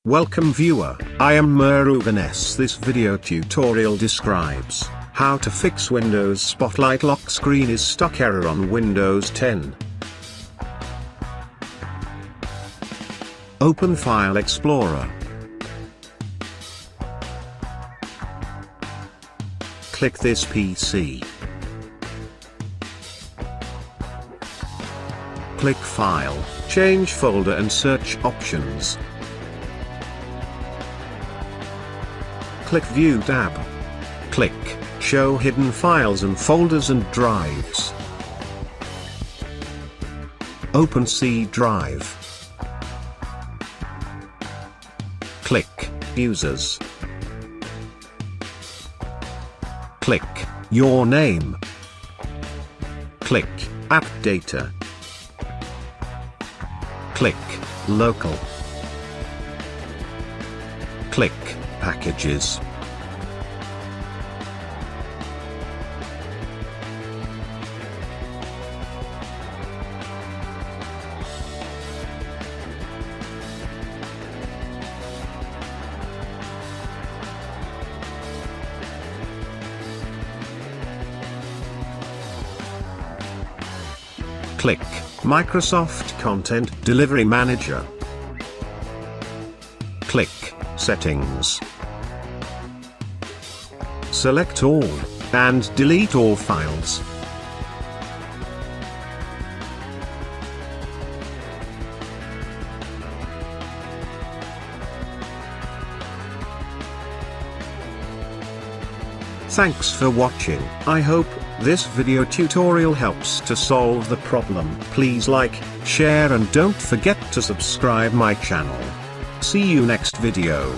Welcome viewer, I am Murugan S. This video tutorial describes how to fix Windows Spotlight lock screen is stuck error on Windows 10. Open File Explorer. Click this PC. Click File, change folder and search options. Click View tab. Click Show hidden files and folders and drives. Open C drive. Click Users. Click Your name. Click App Data. Click Local. Click Packages. Click Microsoft Content Delivery Manager. Click Settings. Select all, and delete all files. Thanks for watching. I hope this video tutorial helps to solve the problem. Please like, share and don't forget to subscribe my channel. See you next video.